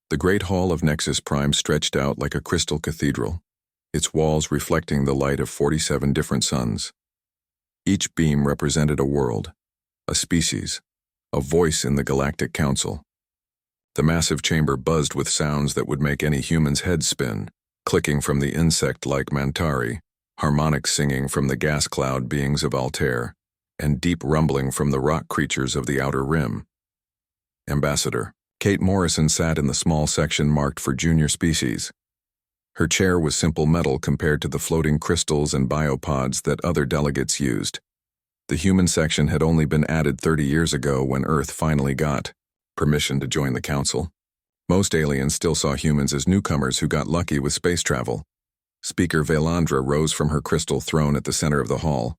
The Great Hall of Nexus Prime stretched out like a crystal cathedral, its walls reflecting the light of 47 different suns. Each beam represented a world, a species, a voice in the Galactic Council. The massive chamber buzzed with sounds that would make any human's head spin, clicking from the insect-like Mantari, harmonic singing from the gas cloud beings of Altair, and deep rumbling from the rock creatures of the Outer Rim. Ambassador Kate Morrison sat in the small section marked for junior species. Her chair was simple metal compared to the floating crystals and biopods that other delegates used. The human section had only been added 30 years ago when Earth finally got permission to join the Council. Most aliens still saw humans as newcomers who got lucky with space travel. Speaker Velandra rose from her crystal throne at the center of the hall.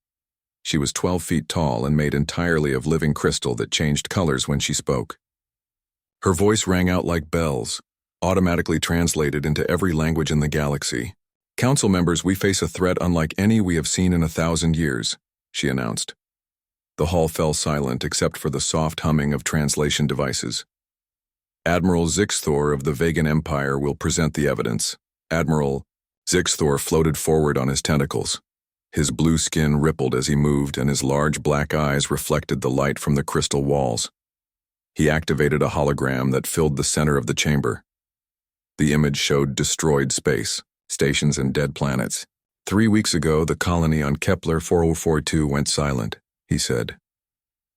She was 12 feet tall and made entirely of living crystal that changed colors when she spoke. Her voice rang out like bells, automatically translated into every language in the galaxy. "Council members, we face a threat unlike any we have seen in 1,000 years, she announced. The hall fell silent except for the soft humming of translation devices. Admiral Zixthor of the Vegan Empire will present the evidence. Admiral Zixthor floated forward on his tentacles. His blue skin rippled as he moved, and his large black eyes reflected the light from the crystal walls. He activated a hologram that filled the center of the chamber. The image showed destroyed space, stations, and dead planets. 3 weeks ago, the colony on Kepler 4042 went silent, he said.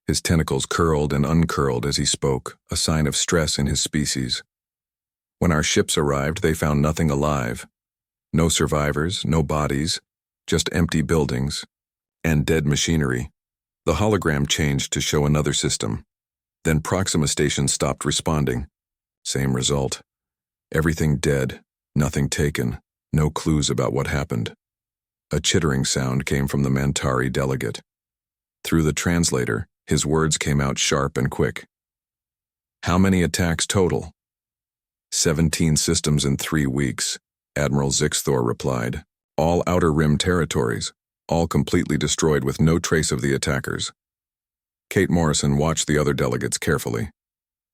His tentacles curled and uncurled as he spoke, a sign of stress in his species. When our ships arrived, they found nothing alive. No survivors, no bodies, just empty buildings and dead machinery. The hologram changed to show another system. Then Proxima Station stopped responding. Same result. Everything dead, nothing taken, no clues about what happened. A chittering sound came from the Mantari delegate. Through the translator, his words came out sharp and quick. "How many attacks total?" 17 systems in 3 weeks, Admiral Zixthor replied. All Outer Rim territories, all completely destroyed with no trace of the attackers. Kate Morrison watched the other delegates carefully.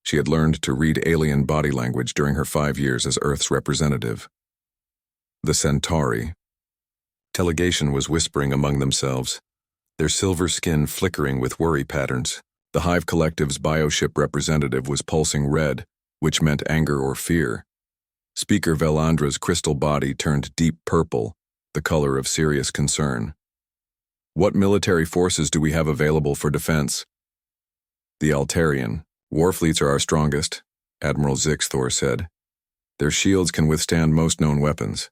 She had learned to read alien body language during her 5 years as Earth's representative. The Centauri. Delegation was whispering among themselves, their silver skin flickering with worry patterns. The Hive Collective's bioship representative was pulsing red, which meant anger or fear. Speaker Velandra's crystal body turned deep purple, the color of serious concern. "What military forces do we have available for defense?" "The Altarian. War fleets are our strongest," Admiral Zixthor said. "Their shields can withstand most known weapons.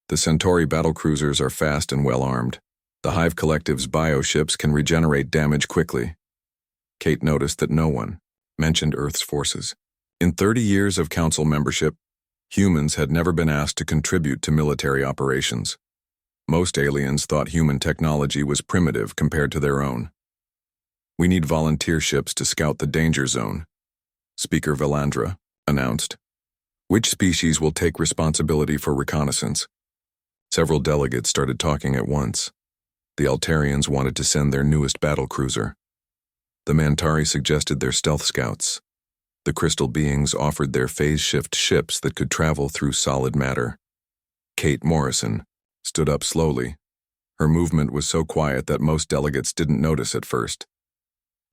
The Centauri battlecruisers are fast and well-armed. The Hive Collective's bioships can regenerate damage quickly." Kate noticed that no one mentioned Earth's forces. In 30 years of Council membership, humans had never been asked to contribute to military operations. Most aliens thought human technology was primitive compared to their own. "We need volunteer ships to scout the danger zone," Speaker Velandra announced. "Which species will take responsibility for reconnaissance?" Several delegates started talking at once. The Altarians wanted to send their newest battlecruiser. The Mantari suggested their stealth scouts. The crystal beings offered their phase-shift ships that could travel through solid matter. Kate Morrison stood up slowly. Her movement was so quiet that most delegates didn't notice at first.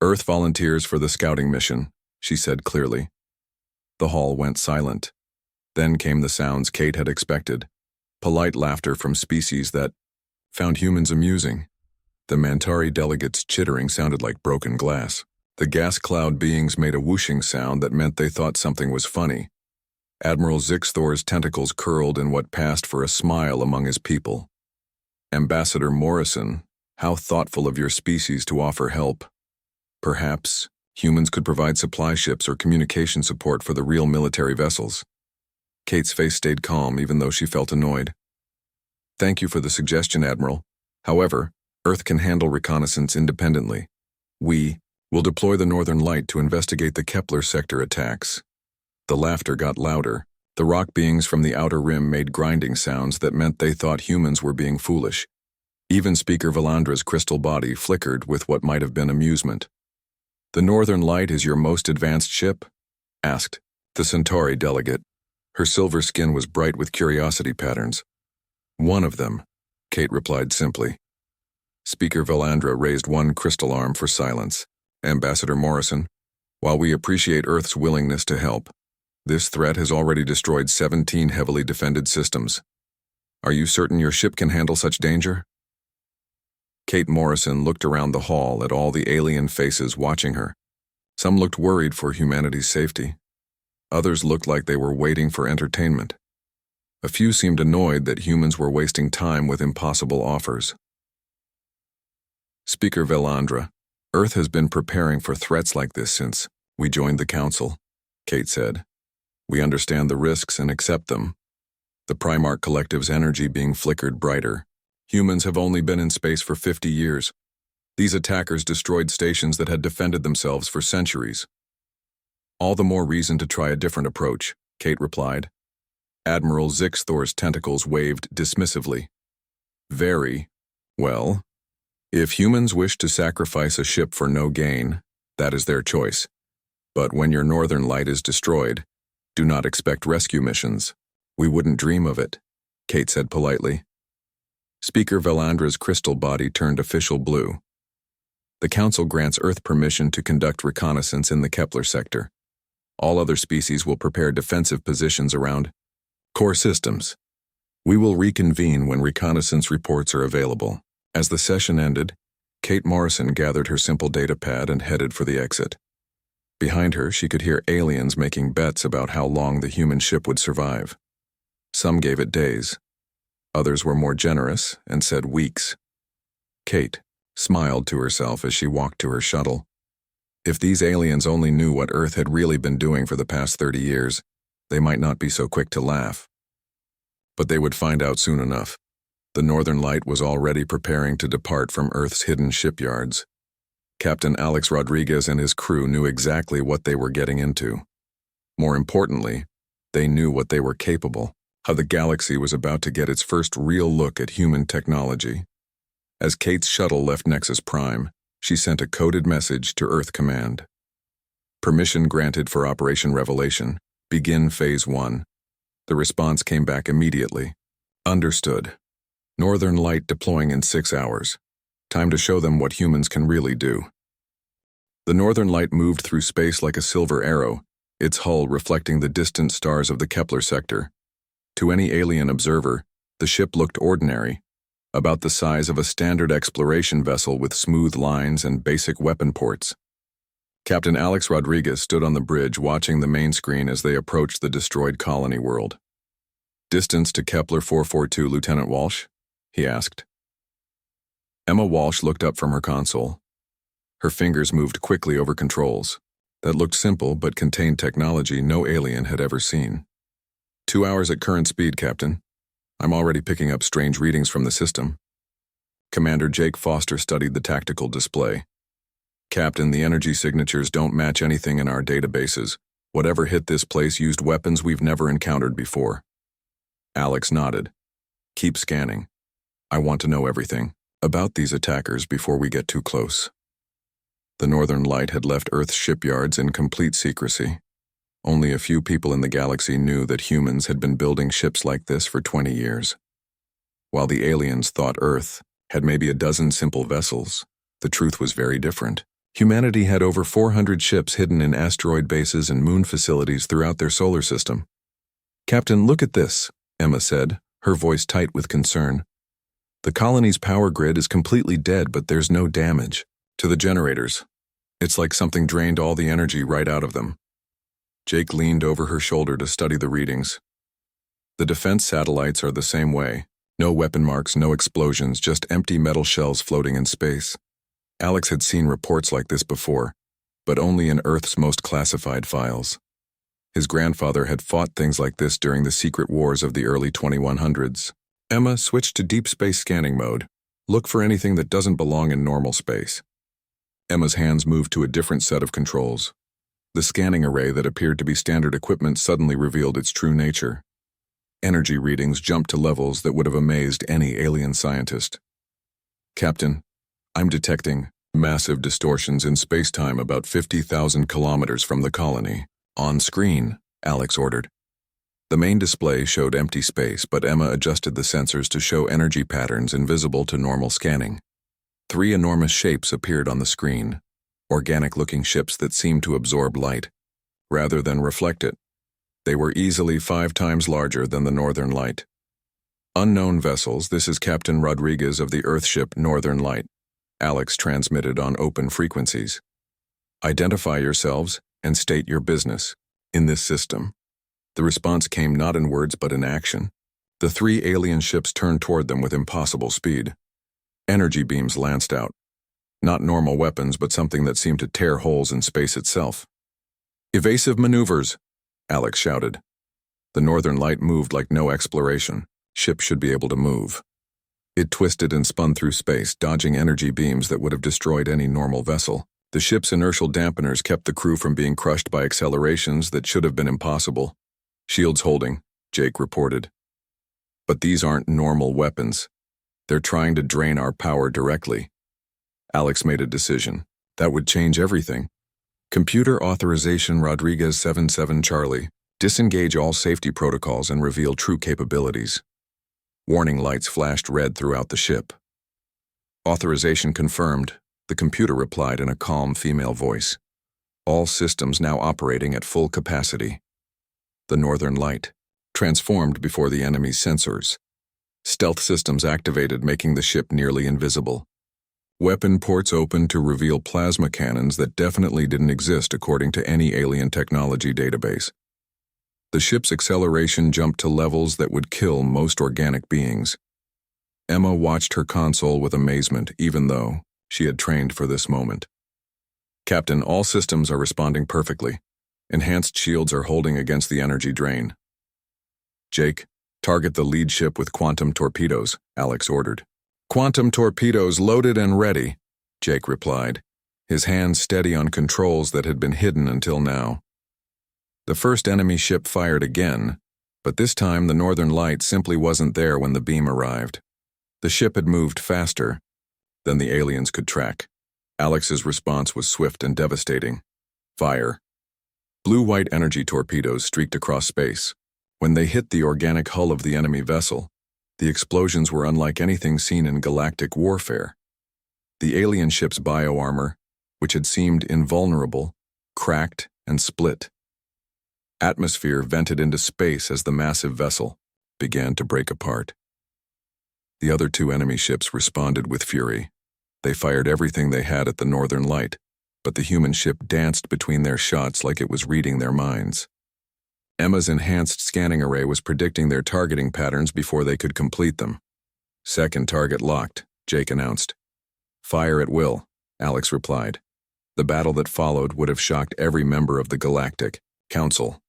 "Earth volunteers for the scouting mission," she said clearly. The hall went silent. Then came the sounds Kate had expected. Polite laughter from species that found humans amusing. The Mantari delegates' chittering sounded like broken glass. The gas cloud beings made a whooshing sound that meant they thought something was funny. Admiral Zixthor's tentacles curled in what passed for a smile among his people. "Ambassador Morrison, how thoughtful of your species to offer help. Perhaps humans could provide supply ships or communication support for the real military vessels." Kate's face stayed calm even though she felt annoyed. "Thank you for the suggestion, Admiral. However, Earth can handle reconnaissance independently. We will deploy the Northern Light to investigate the Kepler sector attacks." The laughter got louder. The rock beings from the Outer Rim made grinding sounds that meant they thought humans were being foolish. Even Speaker Velandra's crystal body flickered with what might have been amusement. "The Northern Light is your most advanced ship?" asked the Centauri delegate. Her silver skin was bright with curiosity patterns. "One of them," Kate replied simply. Speaker Valandra raised one crystal arm for silence. "Ambassador Morrison, while we appreciate Earth's willingness to help, this threat has already destroyed 17 heavily defended systems. Are you certain your ship can handle such danger?" Kate Morrison looked around the hall at all the alien faces watching her. Some looked worried for humanity's safety. Others looked like they were waiting for entertainment. A few seemed annoyed that humans were wasting time with impossible offers. Speaker Valandra, "Earth has been preparing for threats like this since we joined the Council," Kate said. "We understand the risks and accept them. The Primarch Collective's energy being flickered brighter. Humans have only been in space for 50 years. These attackers destroyed stations that had defended themselves for centuries." "All the more reason to try a different approach," Kate replied. Admiral Zixthor's tentacles waved dismissively. "Very well. If humans wish to sacrifice a ship for no gain, that is their choice. But when your northern light is destroyed, do not expect rescue missions. We wouldn't dream of it," Kate said politely. Speaker Valandra's crystal body turned official blue. "The Council grants Earth permission to conduct reconnaissance in the Kepler sector. All other species will prepare defensive positions around core systems. We will reconvene when reconnaissance reports are available." As the session ended, Kate Morrison gathered her simple data pad and headed for the exit. Behind her, she could hear aliens making bets about how long the human ship would survive. Some gave it days. Others were more generous and said weeks. Kate smiled to herself as she walked to her shuttle. If these aliens only knew what Earth had really been doing for the past 30 years, they might not be so quick to laugh. But they would find out soon enough. The Northern Light was already preparing to depart from Earth's hidden shipyards. Captain Alex Rodriguez and his crew knew exactly what they were getting into. More importantly, they knew what they were capable, how the galaxy was about to get its first real look at human technology. As Kate's shuttle left Nexus Prime, she sent a coded message to Earth Command. "Permission granted for Operation Revelation. Begin Phase 1. The response came back immediately. "Understood. Northern Light deploying in 6 hours. Time to show them what humans can really do." The Northern Light moved through space like a silver arrow, its hull reflecting the distant stars of the Kepler sector. To any alien observer, the ship looked ordinary, about the size of a standard exploration vessel with smooth lines and basic weapon ports. Captain Alex Rodriguez stood on the bridge watching the main screen as they approached the destroyed colony world. "Distance to Kepler 442, Lieutenant Walsh?" he asked. Emma Walsh looked up from her console. Her fingers moved quickly over controls that looked simple but contained technology no alien had ever seen. 2 hours at current speed, Captain. I'm already picking up strange readings from the system." Commander Jake Foster studied the tactical display. "Captain, the energy signatures don't match anything in our databases. Whatever hit this place used weapons we've never encountered before." Alex nodded. "Keep scanning. I want to know everything about these attackers before we get too close." The Northern Light had left Earth's shipyards in complete secrecy. Only a few people in the galaxy knew that humans had been building ships like this for 20 years. While the aliens thought Earth had maybe a dozen simple vessels, the truth was very different. Humanity had over 400 ships hidden in asteroid bases and moon facilities throughout their solar system. "Captain, look at this," Emma said, her voice tight with concern. "The colony's power grid is completely dead, but there's no damage to the generators. It's like something drained all the energy right out of them." Jake leaned over her shoulder to study the readings. "The defense satellites are the same way. No weapon marks, no explosions, just empty metal shells floating in space." Alex had seen reports like this before, but only in Earth's most classified files. His grandfather had fought things like this during the secret wars of the early 2100s. Emma switched to deep space scanning mode. "Look for anything that doesn't belong in normal space." Emma's hands moved to a different set of controls. The scanning array that appeared to be standard equipment suddenly revealed its true nature. Energy readings jumped to levels that would have amazed any alien scientist. "Captain, I'm detecting massive distortions in space-time about 50,000 kilometers from the colony." "On screen," Alex ordered. The main display showed empty space, but Emma adjusted the sensors to show energy patterns invisible to normal scanning. 3 enormous shapes appeared on the screen, organic-looking ships that seemed to absorb light, rather than reflect it. They were easily 5 times larger than the Northern Light. Unknown vessels, this is Captain Rodriguez of the Earthship Northern Light. Alex transmitted on open frequencies. Identify yourselves and state your business in this system. The response came not in words but in action. The 3 alien ships turned toward them with impossible speed. Energy beams lanced out. Not normal weapons, but something that seemed to tear holes in space itself. Evasive maneuvers, Alex shouted. The Northern Light moved like no exploration. Ship should be able to move. It twisted and spun through space, dodging energy beams that would have destroyed any normal vessel. The ship's inertial dampeners kept the crew from being crushed by accelerations that should have been impossible. Shields holding, Jake reported. But these aren't normal weapons. They're trying to drain our power directly. Alex made a decision. That would change everything. Computer authorization Rodriguez 77 Charlie. Disengage all safety protocols and reveal true capabilities. Warning lights flashed red throughout the ship. Authorization confirmed, the computer replied in a calm female voice. All systems now operating at full capacity. The Northern Light transformed before the enemy's sensors. Stealth systems activated, making the ship nearly invisible. Weapon ports opened to reveal plasma cannons that definitely didn't exist according to any alien technology database. The ship's acceleration jumped to levels that would kill most organic beings. Emma watched her console with amazement, even though she had trained for this moment. Captain, all systems are responding perfectly. Enhanced shields are holding against the energy drain. Jake, target the lead ship with quantum torpedoes, Alex ordered. Quantum torpedoes loaded and ready, Jake replied, his hands steady on controls that had been hidden until now. The first enemy ship fired again, but this time the Northern Light simply wasn't there when the beam arrived. The ship had moved faster than the aliens could track. Alex's response was swift and devastating. Fire. Blue-white energy torpedoes streaked across space. When they hit the organic hull of the enemy vessel, the explosions were unlike anything seen in galactic warfare. The alien ship's bioarmor, which had seemed invulnerable, cracked and split. Atmosphere vented into space as the massive vessel began to break apart. The other 2 enemy ships responded with fury. They fired everything they had at the Northern Light, but the human ship danced between their shots like it was reading their minds. Emma's enhanced scanning array was predicting their targeting patterns before they could complete them. Second target locked, Jake announced. Fire at will, Alex replied. The battle that followed would have shocked every member of the Galactic Council.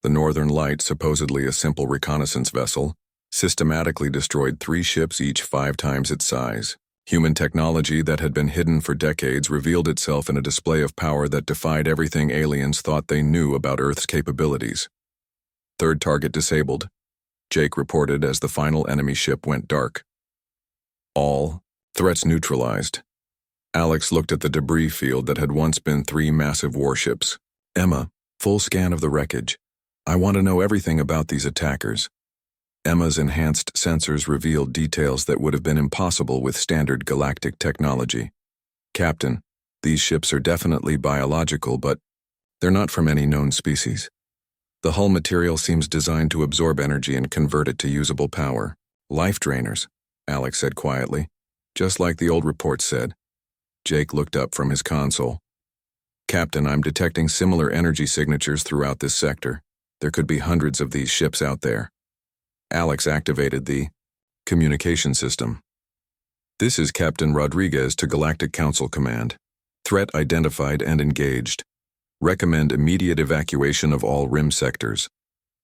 The Northern Light, supposedly a simple reconnaissance vessel, systematically destroyed 3 ships, each 5 times its size. Human technology that had been hidden for decades revealed itself in a display of power that defied everything aliens thought they knew about Earth's capabilities. Third target disabled, Jake reported as the final enemy ship went dark. All threats neutralized. Alex looked at the debris field that had once been 3 massive warships. Emma, full scan of the wreckage. I want to know everything about these attackers. Emma's enhanced sensors revealed details that would have been impossible with standard galactic technology. Captain, these ships are definitely biological, but they're not from any known species. The hull material seems designed to absorb energy and convert it to usable power. Life drainers, Alex said quietly, just like the old report said. Jake looked up from his console. Captain, I'm detecting similar energy signatures throughout this sector. There could be hundreds of these ships out there. Alex activated the communication system. This is Captain Rodriguez to Galactic Council Command. Threat identified and engaged. Recommend immediate evacuation of all rim sectors.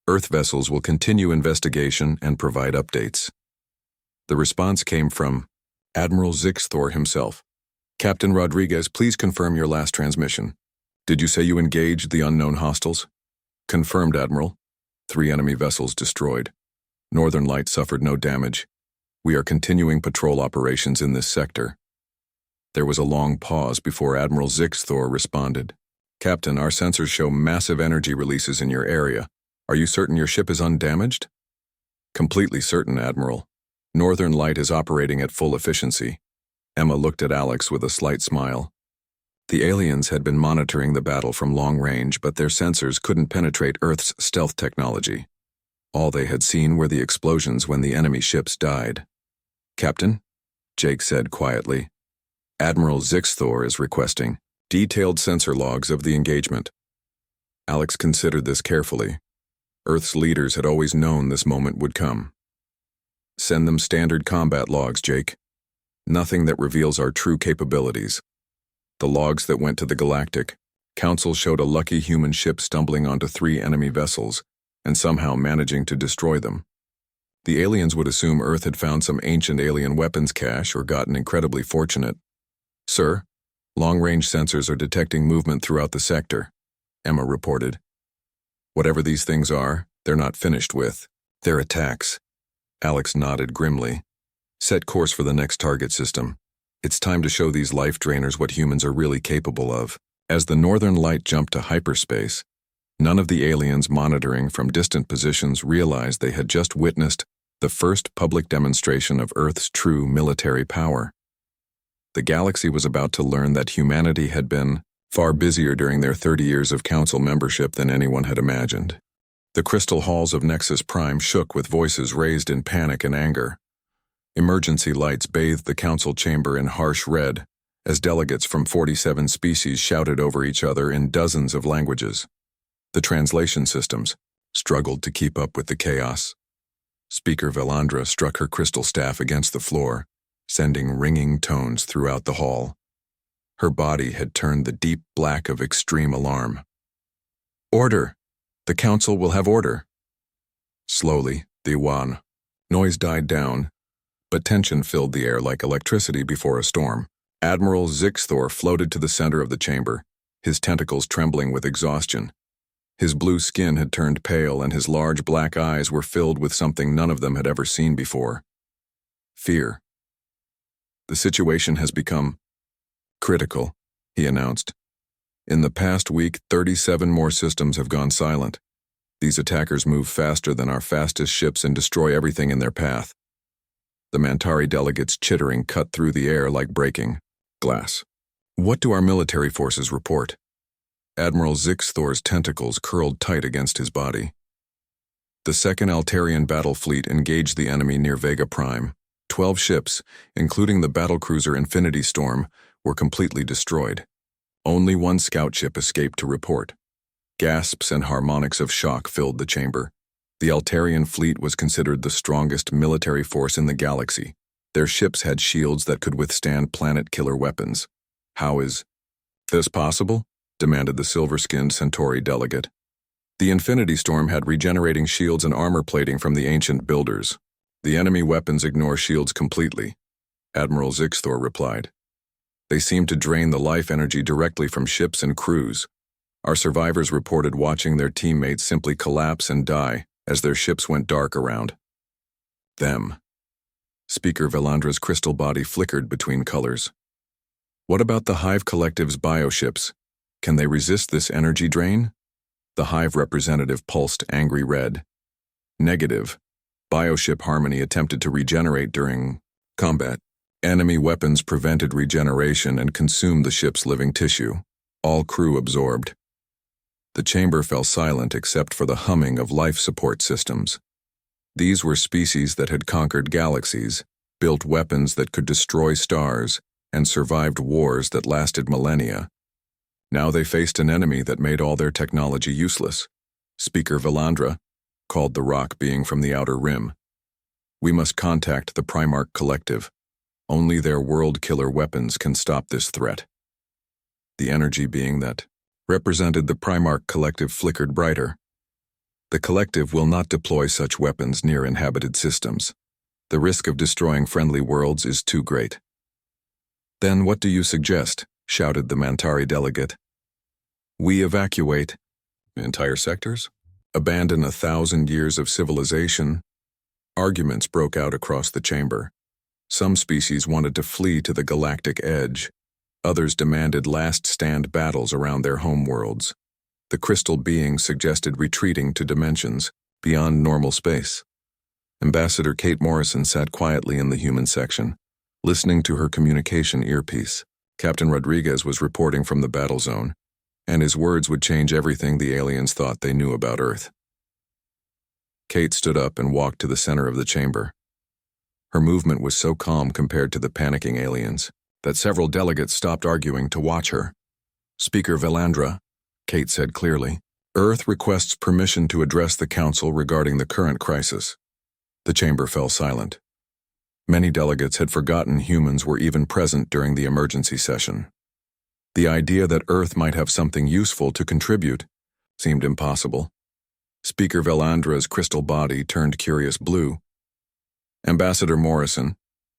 Earth vessels will continue investigation and provide updates. The response came from Admiral Zixthor himself. Captain Rodriguez, please confirm your last transmission. Did you say you engaged the unknown hostiles? Confirmed, Admiral. 3 enemy vessels destroyed. Northern Light suffered no damage. We are continuing patrol operations in this sector. There was a long pause before Admiral Zixthor responded. Captain, our sensors show massive energy releases in your area. Are you certain your ship is undamaged? Completely certain, Admiral. Northern Light is operating at full efficiency. Emma looked at Alex with a slight smile. The aliens had been monitoring the battle from long range, but their sensors couldn't penetrate Earth's stealth technology. All they had seen were the explosions when the enemy ships died. Captain, Jake said quietly, Admiral Zixthor is requesting detailed sensor logs of the engagement. Alex considered this carefully. Earth's leaders had always known this moment would come. Send them standard combat logs, Jake. Nothing that reveals our true capabilities. The logs that went to the Galactic Council showed a lucky human ship stumbling onto 3 enemy vessels and somehow managing to destroy them. The aliens would assume Earth had found some ancient alien weapons cache or gotten incredibly fortunate. Sir, long-range sensors are detecting movement throughout the sector, Emma reported. Whatever these things are, they're not finished with. They're attacks. Alex nodded grimly. Set course for the next target system. It's time to show these life drainers what humans are really capable of. As the Northern Light jumped to hyperspace, none of the aliens monitoring from distant positions realized they had just witnessed the first public demonstration of Earth's true military power. The galaxy was about to learn that humanity had been far busier during their 30 years of Council membership than anyone had imagined. The crystal halls of Nexus Prime shook with voices raised in panic and anger. Emergency lights bathed the council chamber in harsh red as delegates from 47 species shouted over each other in dozens of languages. The translation systems struggled to keep up with the chaos. Speaker Velandra struck her crystal staff against the floor, sending ringing tones throughout the hall. Her body had turned the deep black of extreme alarm. Order! The council will have order. Slowly, the Yuan noise died down, but tension filled the air like electricity before a storm. Admiral Zixthor floated to the center of the chamber, his tentacles trembling with exhaustion. His blue skin had turned pale and his large black eyes were filled with something none of them had ever seen before. Fear. The situation has become critical, he announced. In the past week, 37 more systems have gone silent. These attackers move faster than our fastest ships and destroy everything in their path. The Mantari delegates' chittering cut through the air like breaking glass. What do our military forces report? Admiral Zixthor's tentacles curled tight against his body. The second Altarian battle fleet engaged the enemy near Vega Prime. 12 ships, including the battlecruiser Infinity Storm, were completely destroyed. Only one scout ship escaped to report. Gasps and harmonics of shock filled the chamber. The Altarian fleet was considered the strongest military force in the galaxy. Their ships had shields that could withstand planet-killer weapons. How is this possible? Demanded the silver-skinned Centauri delegate. The Infinity Storm had regenerating shields and armor plating from the ancient builders. The enemy weapons ignore shields completely, Admiral Zixthor replied. They seem to drain the life energy directly from ships and crews. Our survivors reported watching their teammates simply collapse and die as their ships went dark around them. Speaker Velandra's crystal body flickered between colors. What about the Hive Collective's bioships? Can they resist this energy drain? The Hive representative pulsed angry red. Negative. Bioship Harmony attempted to regenerate during combat. Enemy weapons prevented regeneration and consumed the ship's living tissue. All crew absorbed. The chamber fell silent except for the humming of life support systems. These were species that had conquered galaxies, built weapons that could destroy stars, and survived wars that lasted millennia. Now they faced an enemy that made all their technology useless. Speaker Velandra called the rock being from the outer rim. We must contact the Primarch Collective. Only their world-killer weapons can stop this threat. The energy being that represented the Primarch Collective flickered brighter. The Collective will not deploy such weapons near inhabited systems. The risk of destroying friendly worlds is too great. Then what do you suggest? Shouted the Mantari delegate. We evacuate entire sectors? Abandon 1,000 years of civilization? Arguments broke out across the chamber. Some species wanted to flee to the galactic edge. Others demanded last-stand battles around their homeworlds. The crystal being suggested retreating to dimensions beyond normal space. Ambassador Kate Morrison sat quietly in the human section, listening to her communication earpiece. Captain Rodriguez was reporting from the battle zone, and his words would change everything the aliens thought they knew about Earth. Kate stood up and walked to the center of the chamber. Her movement was so calm compared to the panicking aliens that several delegates stopped arguing to watch her. "Speaker Velandra," Kate said clearly, "Earth requests permission to address the Council regarding the current crisis." The chamber fell silent. Many delegates had forgotten humans were even present during the emergency session. The idea that Earth might have something useful to contribute seemed impossible. Speaker Velandra's crystal body turned curious blue. "Ambassador Morrison,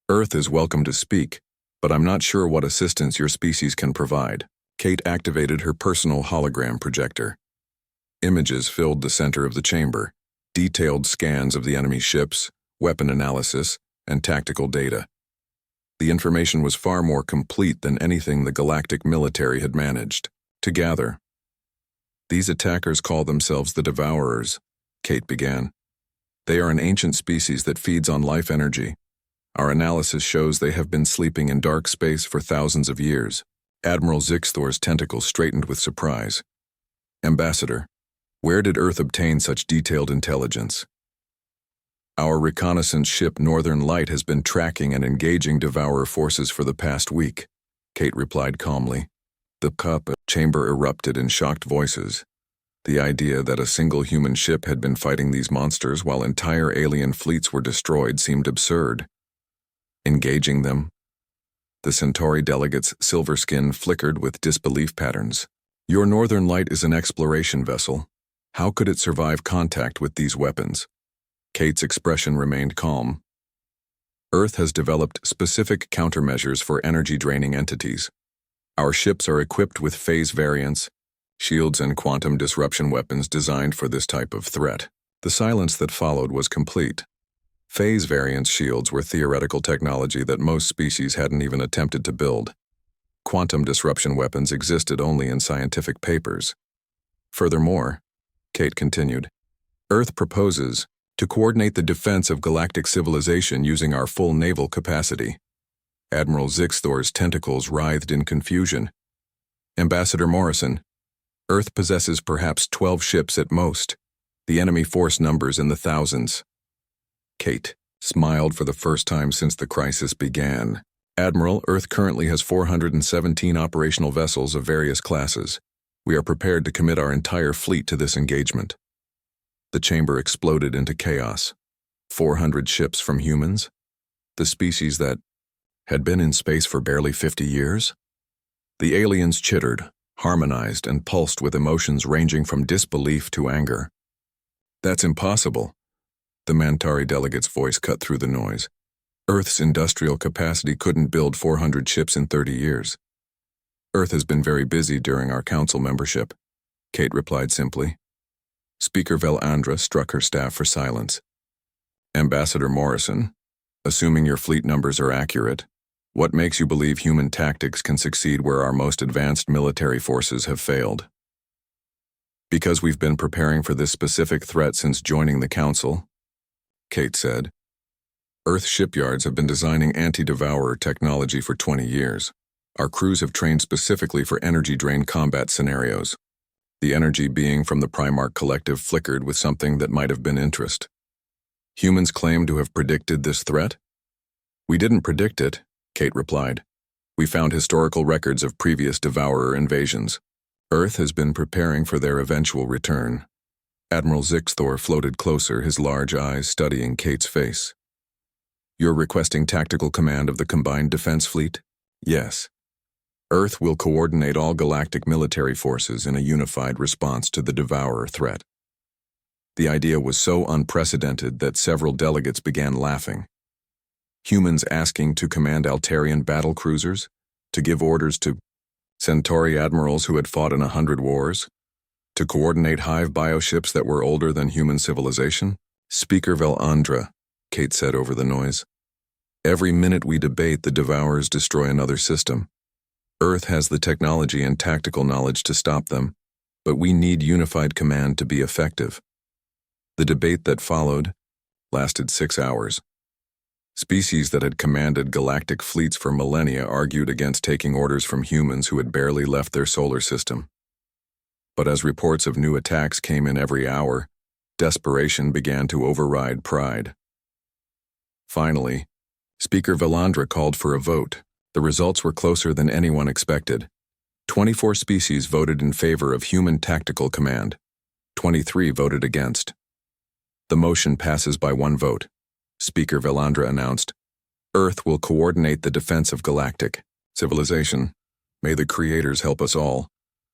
Earth is welcome to speak, but I'm not sure what assistance your species can provide." Kate activated her personal hologram projector. Images filled the center of the chamber, detailed scans of the enemy ships, weapon analysis, and tactical data. The information was far more complete than anything the galactic military had managed to gather. "These attackers call themselves the Devourers," Kate began. "They are an ancient species that feeds on life energy. Our analysis shows they have been sleeping in dark space for thousands of years." Admiral Zixthor's tentacles straightened with surprise. "Ambassador, where did Earth obtain such detailed intelligence?" "Our reconnaissance ship Northern Light has been tracking and engaging Devourer forces for the past week," Kate replied calmly. The chamber erupted in shocked voices. The idea that a single human ship had been fighting these monsters while entire alien fleets were destroyed seemed absurd. Engaging them? The Centauri delegate's silver skin flickered with disbelief patterns. "Your Northern Light is an exploration vessel. How could it survive contact with these weapons?" Kate's expression remained calm. "Earth has developed specific countermeasures for energy-draining entities. Our ships are equipped with phase variants, shields, and quantum disruption weapons designed for this type of threat." The silence that followed was complete. Phase variance shields were theoretical technology that most species hadn't even attempted to build. Quantum disruption weapons existed only in scientific papers. Furthermore, Kate continued, "Earth proposes to coordinate the defense of galactic civilization using our full naval capacity." Admiral Zixthor's tentacles writhed in confusion. "Ambassador Morrison, Earth possesses perhaps 12 ships at most. The enemy force numbers in the thousands." Kate smiled for the first time since the crisis began. "Admiral, Earth currently has 417 operational vessels of various classes. We are prepared to commit our entire fleet to this engagement." The chamber exploded into chaos. 400 ships from humans? The species that had been in space for barely 50 years? The aliens chittered, harmonized, and pulsed with emotions ranging from disbelief to anger. "That's impossible." The Mantari delegate's voice cut through the noise. "Earth's industrial capacity couldn't build 400 ships in 30 years. "Earth has been very busy during our council membership," Kate replied simply. Speaker Velandra struck her staff for silence. "Ambassador Morrison, assuming your fleet numbers are accurate, what makes you believe human tactics can succeed where our most advanced military forces have failed?" "Because we've been preparing for this specific threat since joining the council," Kate said. "Earth shipyards have been designing anti-devourer technology for 20 years. Our crews have trained specifically for energy-drain combat scenarios. The energy being from the Primarch Collective flickered with something that might have been interest. Humans claim to have predicted this threat?" "We didn't predict it," Kate replied. "We found historical records of previous devourer invasions. Earth has been preparing for their eventual return." Admiral Zixthor floated closer, his large eyes studying Kate's face. "You're requesting tactical command of the combined defense fleet?" "Yes. Earth will coordinate all galactic military forces in a unified response to the Devourer threat." The idea was so unprecedented that several delegates began laughing. Humans asking to command Altarian battle cruisers? To give orders to Centauri admirals who had fought in 100 wars? To coordinate hive bioships that were older than human civilization? "Speaker Velandra," Kate said over the noise. "Every minute we debate, the Devourers destroy another system. Earth has the technology and tactical knowledge to stop them, but we need unified command to be effective. The debate that followed lasted 6 hours. Species that had commanded galactic fleets for millennia argued against taking orders from humans who had barely left their solar system. But as reports of new attacks came in every hour, desperation began to override pride. Finally, Speaker Valandra called for a vote. The results were closer than anyone expected. 24 species voted in favor of human tactical command. 23 voted against. The motion passes by 1 vote. Speaker Valandra announced, "Earth will coordinate the defense of galactic civilization. May the creators help us all."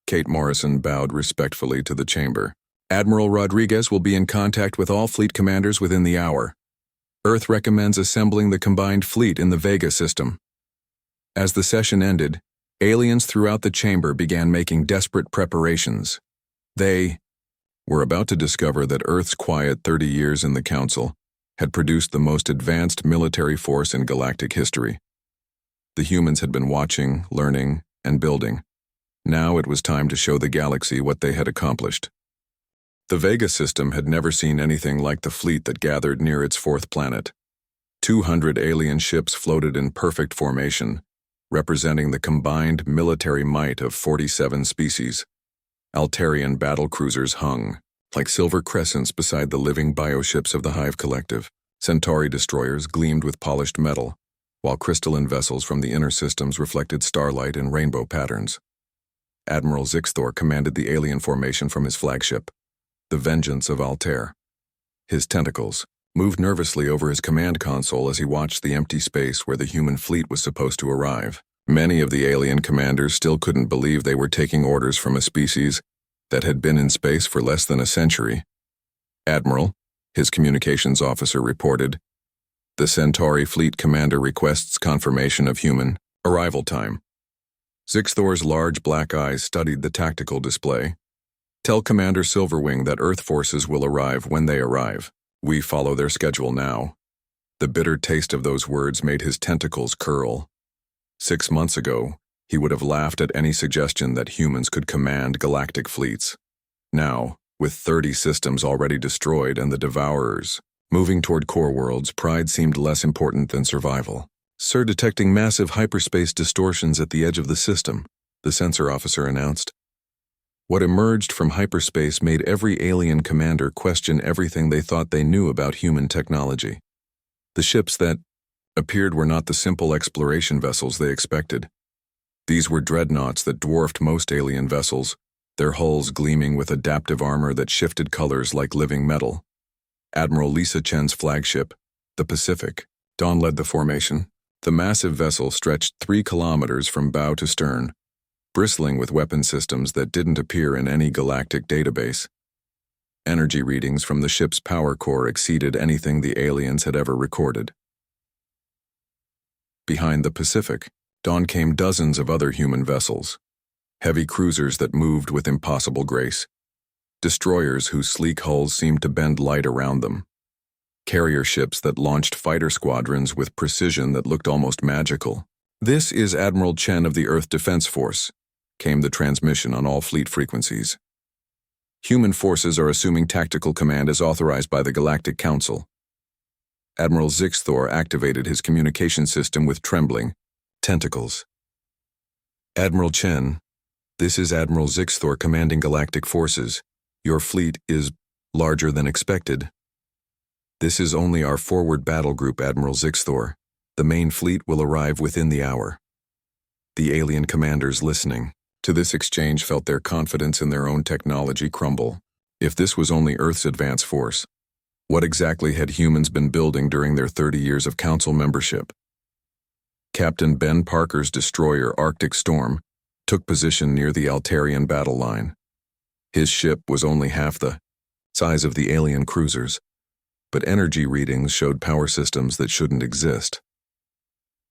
Kate Morrison bowed respectfully to the chamber. "Admiral Rodriguez will be in contact with all fleet commanders within the hour. Earth recommends assembling the combined fleet in the Vega system." As the session ended, aliens throughout the chamber began making desperate preparations. They were about to discover that Earth's quiet 30 years in the Council had produced the most advanced military force in galactic history. The humans had been watching, learning, and building. Now it was time to show the galaxy what they had accomplished. The Vega system had never seen anything like the fleet that gathered near its 4th planet. 200 alien ships floated in perfect formation, representing the combined military might of 47 species. Altarian battlecruisers hung like silver crescents beside the living bioships of the Hive Collective. Centauri destroyers gleamed with polished metal, while crystalline vessels from the inner systems reflected starlight in rainbow patterns. Admiral Zixthor commanded the alien formation from his flagship, the Vengeance of Altair. His tentacles moved nervously over his command console as he watched the empty space where the human fleet was supposed to arrive. Many of the alien commanders still couldn't believe they were taking orders from a species that had been in space for less than a century. "Admiral," his communications officer reported, "the Centauri fleet commander requests confirmation of human arrival time." Zixthor's large black eyes studied the tactical display. "Tell Commander Silverwing that Earth forces will arrive when they arrive. We follow their schedule now." The bitter taste of those words made his tentacles curl. 6 months ago, he would have laughed at any suggestion that humans could command galactic fleets. Now, with 30 systems already destroyed and the Devourers moving toward core worlds, pride seemed less important than survival. "Sir, detecting massive hyperspace distortions at the edge of the system," the sensor officer announced. What emerged from hyperspace made every alien commander question everything they thought they knew about human technology. The ships that appeared were not the simple exploration vessels they expected. These were dreadnoughts that dwarfed most alien vessels, their hulls gleaming with adaptive armor that shifted colors like living metal. Admiral Lisa Chen's flagship, the Pacific, Dawn led the formation. The massive vessel stretched 3 kilometers from bow to stern, bristling with weapon systems that didn't appear in any galactic database. Energy readings from the ship's power core exceeded anything the aliens had ever recorded. Behind the Pacific, Dawn came dozens of other human vessels, heavy cruisers that moved with impossible grace, destroyers whose sleek hulls seemed to bend light around them, carrier ships that launched fighter squadrons with precision that looked almost magical. "This is Admiral Chen of the Earth Defense Force," came the transmission on all fleet frequencies. "Human forces are assuming tactical command as authorized by the Galactic Council." Admiral Zixthor activated his communication system with trembling tentacles. "Admiral Chen, this is Admiral Zixthor commanding galactic forces. Your fleet is larger than expected." "This is only our forward battle group, Admiral Zixthor. The main fleet will arrive within the hour." The alien commanders listening to this exchange felt their confidence in their own technology crumble. If this was only Earth's advance force, what exactly had humans been building during their 30 years of Council membership? Captain Ben Parker's destroyer Arctic Storm took position near the Altarian battle line. His ship was only half the size of the alien cruisers, but energy readings showed power systems that shouldn't exist.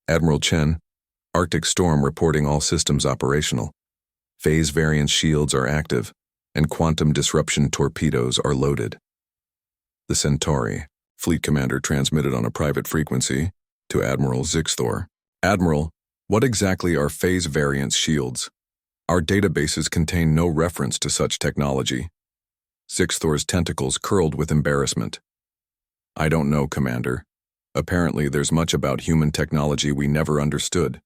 "Admiral Chen, Arctic Storm reporting all systems operational. Phase variance shields are active, and quantum disruption torpedoes are loaded." The Centauri fleet commander transmitted on a private frequency to Admiral Zixthor. "Admiral, what exactly are phase variance shields? Our databases contain no reference to such technology. Zixthor's tentacles curled with embarrassment. I don't know, Commander. Apparently there's much about human technology we never understood.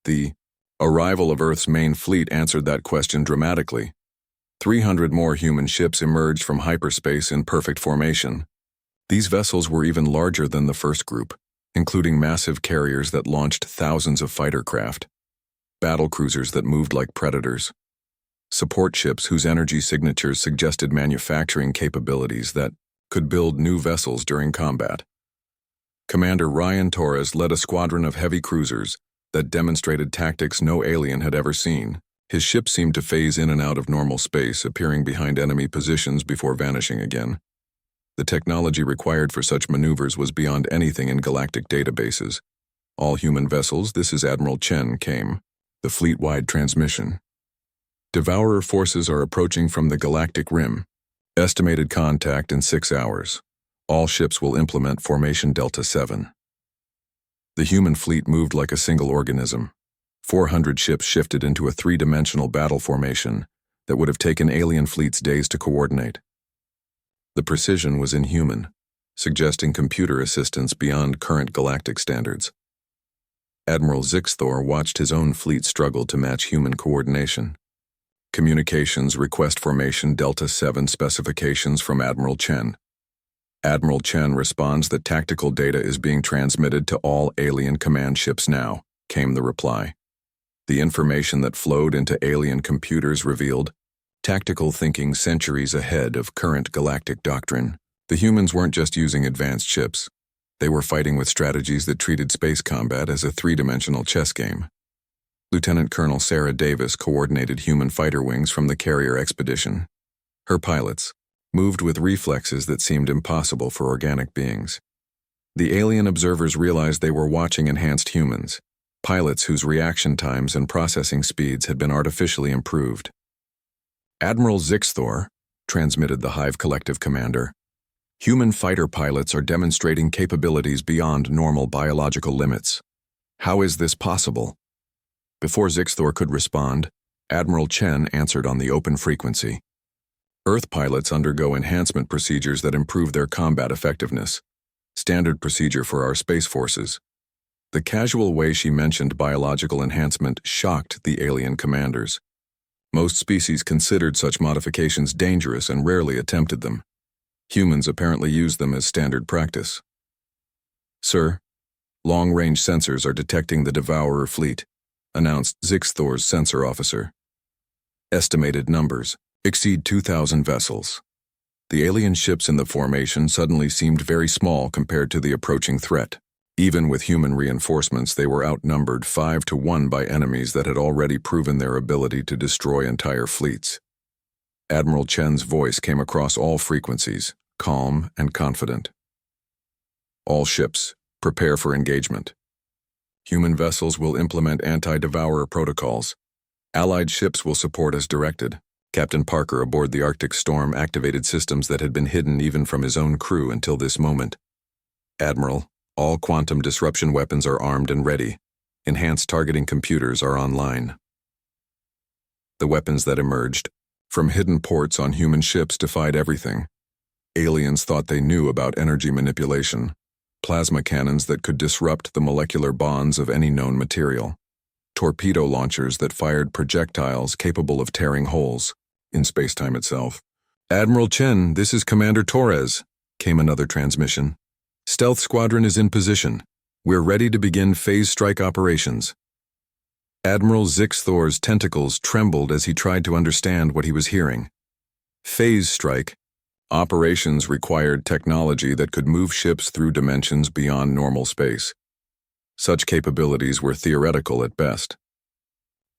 The arrival of Earth's main fleet answered that question dramatically. 300 more human ships emerged from hyperspace in perfect formation. These vessels were even larger than the first group, including massive carriers that launched thousands of fighter craft, battle cruisers that moved like predators, support ships whose energy signatures suggested manufacturing capabilities that could build new vessels during combat. Commander Ryan Torres led a squadron of heavy cruisers that demonstrated tactics no alien had ever seen. His ship seemed to phase in and out of normal space, appearing behind enemy positions before vanishing again. The technology required for such maneuvers was beyond anything in galactic databases. All human vessels, this is Admiral Chen, came. The fleet-wide transmission. Devourer forces are approaching from the galactic rim. Estimated contact in 6 hours. All ships will implement Formation Delta 7. The human fleet moved like a single organism. 400 ships shifted into a three-dimensional battle formation that would have taken alien fleets days to coordinate. The precision was inhuman, suggesting computer assistance beyond current galactic standards. Admiral Zixthor watched his own fleet struggle to match human coordination. Communications request Formation Delta 7 specifications from Admiral Chen. Admiral Chen responds that tactical data is being transmitted to all alien command ships now, came the reply. The information that flowed into alien computers revealed tactical thinking centuries ahead of current galactic doctrine. The humans weren't just using advanced ships. They were fighting with strategies that treated space combat as a three-dimensional chess game. Lieutenant Colonel Sarah Davis coordinated human fighter wings from the carrier expedition. Her pilots moved with reflexes that seemed impossible for organic beings. The alien observers realized they were watching enhanced humans, pilots whose reaction times and processing speeds had been artificially improved. Admiral Zixthor, transmitted the Hive Collective commander, human fighter pilots are demonstrating capabilities beyond normal biological limits. How is this possible? Before Zixthor could respond, Admiral Chen answered on the open frequency. Earth pilots undergo enhancement procedures that improve their combat effectiveness. Standard procedure for our space forces. The casual way she mentioned biological enhancement shocked the alien commanders. Most species considered such modifications dangerous and rarely attempted them. Humans apparently use them as standard practice. Sir, long-range sensors are detecting the Devourer fleet, announced Zixthor's sensor officer. Estimated numbers exceed 2,000 vessels. The alien ships in the formation suddenly seemed very small compared to the approaching threat. Even with human reinforcements, they were outnumbered 5-1 by enemies that had already proven their ability to destroy entire fleets. Admiral Chen's voice came across all frequencies, calm and confident. All ships, prepare for engagement. Human vessels will implement anti-devourer protocols. Allied ships will support as directed. Captain Parker aboard the Arctic Storm activated systems that had been hidden even from his own crew until this moment. Admiral, all quantum disruption weapons are armed and ready. Enhanced targeting computers are online. The weapons that emerged from hidden ports on human ships defied everything. Aliens thought they knew about energy manipulation, plasma cannons that could disrupt the molecular bonds of any known material, torpedo launchers that fired projectiles capable of tearing holes in space-time itself. Admiral Chen, this is Commander Torres, came another transmission. Stealth Squadron is in position. We're ready to begin phase strike operations. Admiral Zixthor's tentacles trembled as he tried to understand what he was hearing. Phase strike. Operations required technology that could move ships through dimensions beyond normal space. Such capabilities were theoretical at best.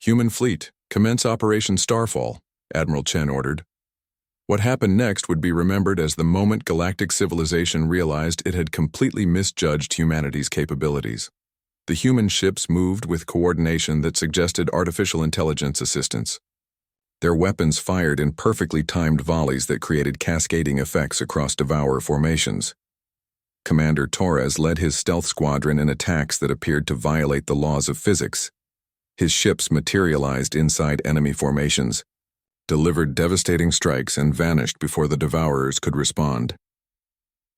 Human fleet, commence Operation Starfall, Admiral Chen ordered. What happened next would be remembered as the moment galactic civilization realized it had completely misjudged humanity's capabilities. The human ships moved with coordination that suggested artificial intelligence assistance. Their weapons fired in perfectly timed volleys that created cascading effects across Devourer formations. Commander Torres led his stealth squadron in attacks that appeared to violate the laws of physics. His ships materialized inside enemy formations, delivered devastating strikes, and vanished before the Devourers could respond.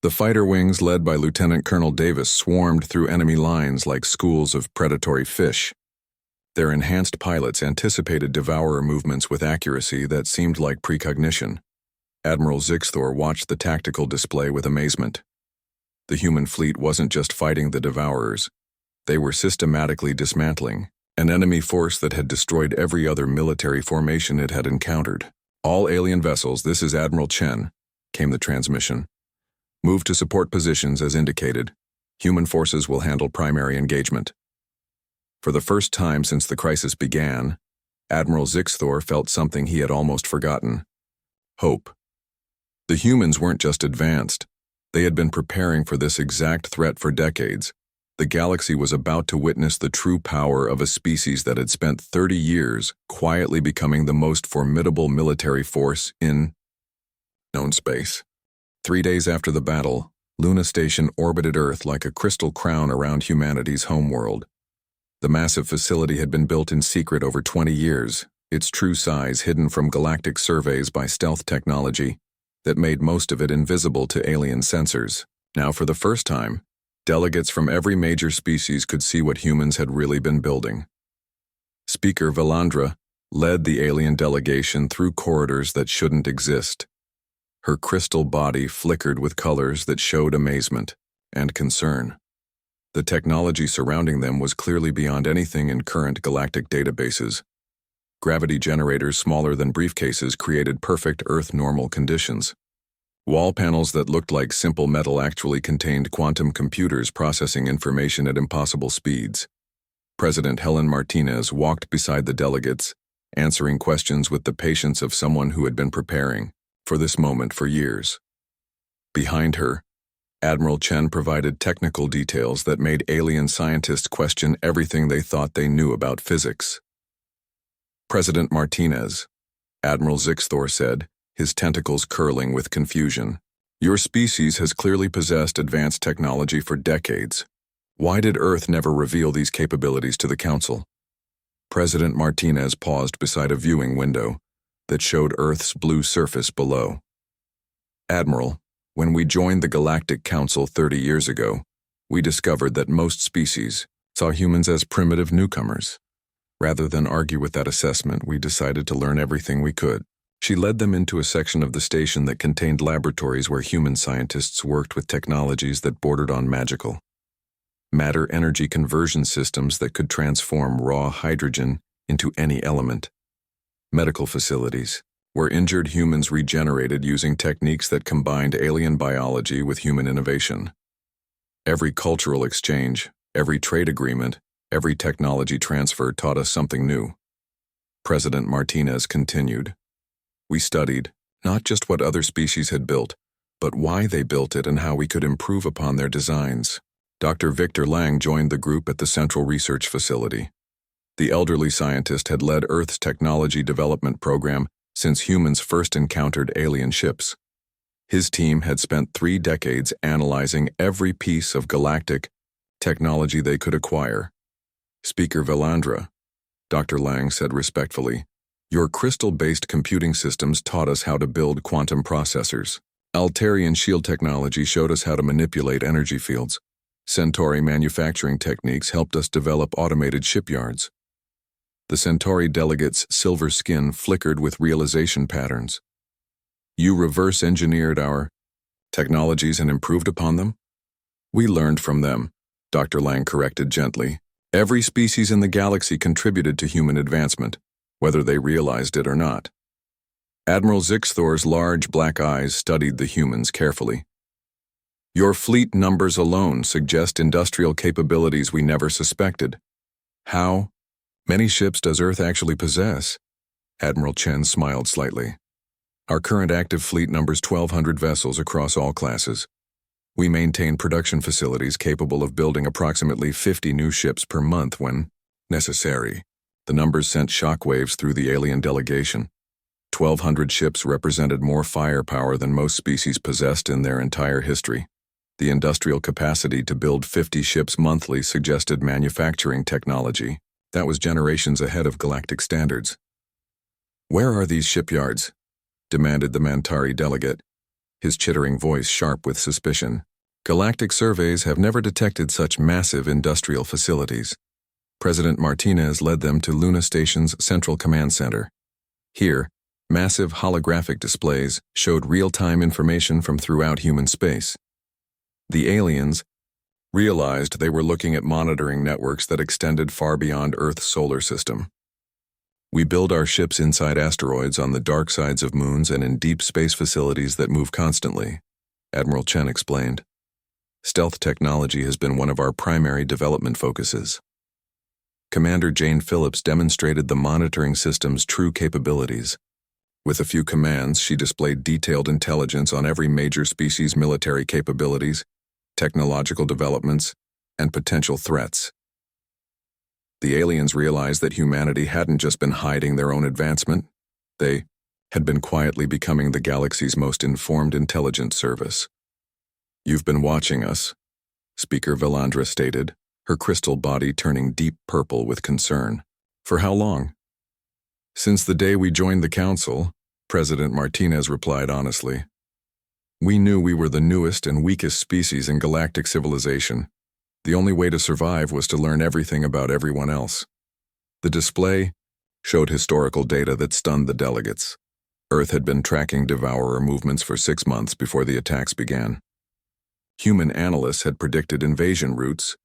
The fighter wings led by Lieutenant Colonel Davis swarmed through enemy lines like schools of predatory fish. Their enhanced pilots anticipated Devourer movements with accuracy that seemed like precognition. Admiral Zixthor watched the tactical display with amazement. The human fleet wasn't just fighting the Devourers. They were systematically dismantling an enemy force that had destroyed every other military formation it had encountered. "All alien vessels, this is Admiral Chen," came the transmission. "Move to support positions as indicated. Human forces will handle primary engagement." For the first time since the crisis began, Admiral Zixthor felt something he had almost forgotten: hope. The humans weren't just advanced. They had been preparing for this exact threat for decades. The galaxy was about to witness the true power of a species that had spent 30 years quietly becoming the most formidable military force in known space. 3 days after the battle, Luna Station orbited Earth like a crystal crown around humanity's homeworld. The massive facility had been built in secret over 20 years, its true size hidden from galactic surveys by stealth technology that made most of it invisible to alien sensors. Now, for the first time, delegates from every major species could see what humans had really been building. Speaker Valandra led the alien delegation through corridors that shouldn't exist. Her crystal body flickered with colors that showed amazement and concern. The technology surrounding them was clearly beyond anything in current galactic databases. Gravity generators smaller than briefcases created perfect Earth-normal conditions. Wall panels that looked like simple metal actually contained quantum computers processing information at impossible speeds. President Helen Martinez walked beside the delegates, answering questions with the patience of someone who had been preparing for this moment for years. Behind her, Admiral Chen provided technical details that made alien scientists question everything they thought they knew about physics. "President Martinez," Admiral Zixthor said, his tentacles curling with confusion, "your species has clearly possessed advanced technology for decades. Why did Earth never reveal these capabilities to the Council?" President Martinez paused beside a viewing window that showed Earth's blue surface below. "Admiral, when we joined the Galactic Council 30 years ago, we discovered that most species saw humans as primitive newcomers. Rather than argue with that assessment, we decided to learn everything we could." She led them into a section of the station that contained laboratories where human scientists worked with technologies that bordered on magical. Matter-energy conversion systems that could transform raw hydrogen into any element. Medical facilities, where injured humans regenerated using techniques that combined alien biology with human innovation. Every cultural exchange, every trade agreement, every technology transfer taught us something new. President Martinez continued. "We studied not just what other species had built, but why they built it and how we could improve upon their designs." Dr. Victor Lang joined the group at the Central Research Facility. The elderly scientist had led Earth's technology development program since humans first encountered alien ships. His team had spent 3 decades analyzing every piece of galactic technology they could acquire. "Speaker Valandra," Dr. Lang said respectfully, "your crystal-based computing systems taught us how to build quantum processors. Altarian shield technology showed us how to manipulate energy fields. Centauri manufacturing techniques helped us develop automated shipyards." The Centauri delegate's silver skin flickered with realization patterns. "You reverse-engineered our technologies and improved upon them?" "We learned from them," Dr. Lang corrected gently. "Every species in the galaxy contributed to human advancement, whether they realized it or not." Admiral Zixthor's large black eyes studied the humans carefully. "Your fleet numbers alone suggest industrial capabilities we never suspected. How many ships does Earth actually possess?" Admiral Chen smiled slightly. "Our current active fleet numbers 1,200 vessels across all classes. We maintain production facilities capable of building approximately 50 new ships per month when necessary." The numbers sent shockwaves through the alien delegation. 1,200 ships represented more firepower than most species possessed in their entire history. The industrial capacity to build 50 ships monthly suggested manufacturing technology That was generations ahead of galactic standards. "Where are these shipyards?" demanded the Mantari delegate, his chittering voice sharp with suspicion. "Galactic surveys have never detected such massive industrial facilities." President Martinez led them to Luna Station's Central Command Center. Here, massive holographic displays showed real-time information from throughout human space. The aliens realized they were looking at monitoring networks that extended far beyond Earth's solar system. "We build our ships inside asteroids, on the dark sides of moons, and in deep space facilities that move constantly," Admiral Chen explained. "Stealth technology has been one of our primary development focuses." Commander Jane Phillips demonstrated the monitoring system's true capabilities. With a few commands, she displayed detailed intelligence on every major species' military capabilities, technological developments, and potential threats. The aliens realized that humanity hadn't just been hiding their own advancement, they had been quietly becoming the galaxy's most informed intelligence service. "You've been watching us," Speaker Valandra stated, her crystal body turning deep purple with concern. "For how long?" "Since the day we joined the Council," President Martinez replied honestly. "We knew we were the newest and weakest species in galactic civilization. The only way to survive was to learn everything about everyone else." The display showed historical data that stunned the delegates. Earth had been tracking Devourer movements for 6 months before the attacks began. Human analysts had predicted invasion routes,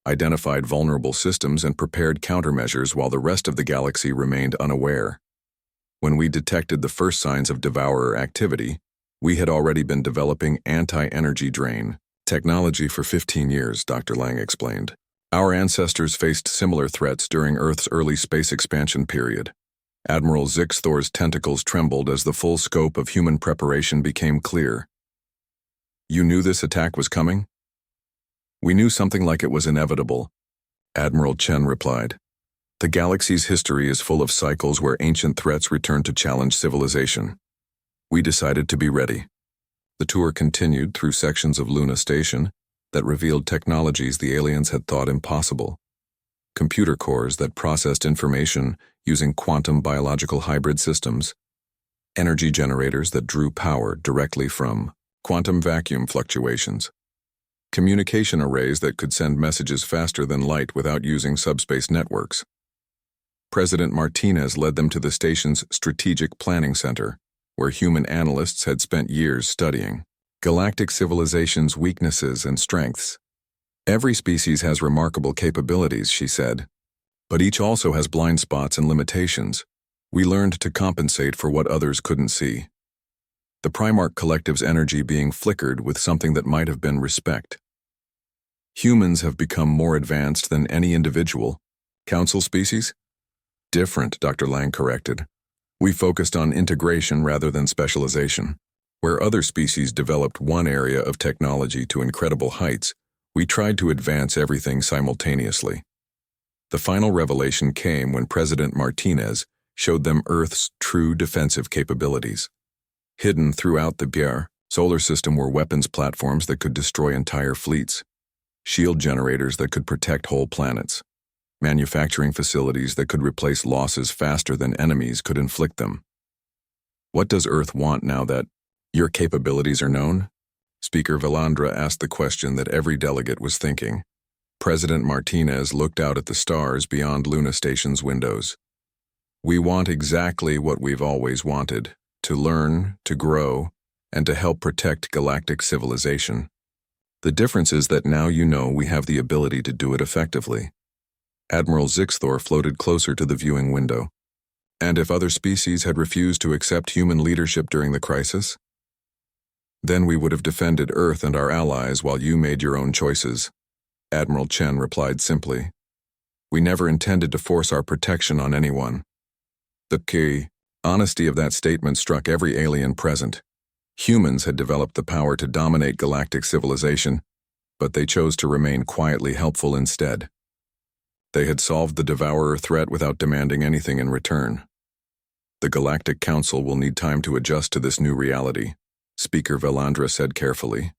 identified vulnerable systems, and prepared countermeasures while the rest of the galaxy remained unaware. When we detected the first signs of Devourer activity, we had already been developing anti-energy drain technology for 15 years, Dr. Lang explained. "Our ancestors faced similar threats during Earth's early space expansion period." Admiral Zixthor's tentacles trembled as the full scope of human preparation became clear. "You knew this attack was coming?" "We knew something like it was inevitable," Admiral Chen replied. "The galaxy's history is full of cycles where ancient threats return to challenge civilization. We decided to be ready." The tour continued through sections of Luna Station that revealed technologies the aliens had thought impossible. Computer cores that processed information using quantum biological hybrid systems, energy generators that drew power directly from quantum vacuum fluctuations, communication arrays that could send messages faster than light without using subspace networks. President Martinez led them to the station's Strategic Planning Center, where human analysts had spent years studying galactic civilization's weaknesses and strengths. "Every species has remarkable capabilities," she said, "but each also has blind spots and limitations. We learned to compensate for what others couldn't see." The Primarch Collective's energy being flickered with something that might have been respect. "Humans have become more advanced than any individual. Council species?" "Different," Dr. Lang corrected. "We focused on integration rather than specialization. Where other species developed one area of technology to incredible heights, we tried to advance everything simultaneously." The final revelation came when President Martinez showed them Earth's true defensive capabilities. Hidden throughout the Bier solar system were weapons platforms that could destroy entire fleets, shield generators that could protect whole planets, manufacturing facilities that could replace losses faster than enemies could inflict them. "What does Earth want now that your capabilities are known?" Speaker Valandra asked the question that every delegate was thinking. President Martinez looked out at the stars beyond Luna Station's windows. "We want exactly what we've always wanted, to learn, to grow, and to help protect galactic civilization. The difference is that now you know we have the ability to do it effectively." Admiral Zixthor floated closer to the viewing window. "And if other species had refused to accept human leadership during the crisis? Then we would have defended Earth and our allies while you made your own choices." Admiral Chen replied simply. "We never intended to force our protection on anyone." The key honesty of that statement struck every alien present. Humans had developed the power to dominate galactic civilization, but they chose to remain quietly helpful instead. They had solved the Devourer threat without demanding anything in return. "The Galactic Council will need time to adjust to this new reality," Speaker Valandra said carefully.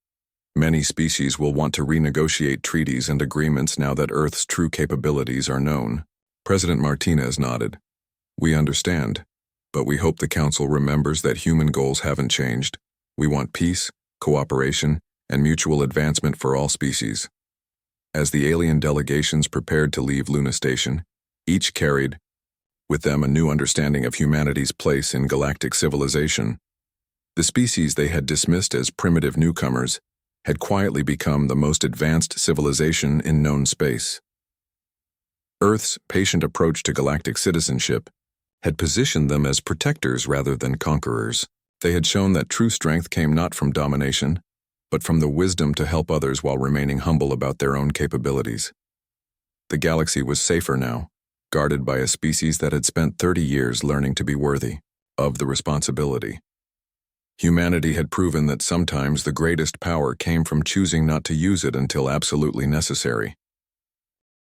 "Many species will want to renegotiate treaties and agreements now that Earth's true capabilities are known." President Martinez nodded. We understand, but we hope the Council remembers that human goals haven't changed. We want peace, cooperation, and mutual advancement for all species. As the alien delegations prepared to leave Luna Station, each carried with them a new understanding of humanity's place in galactic civilization. The species they had dismissed as primitive newcomers had quietly become the most advanced civilization in known space. Earth's patient approach to galactic citizenship had positioned them as protectors rather than conquerors. They had shown that true strength came not from domination, but from the wisdom to help others while remaining humble about their own capabilities. The galaxy was safer now, guarded by a species that had spent 30 years learning to be worthy of the responsibility. Humanity had proven that sometimes the greatest power came from choosing not to use it until absolutely necessary.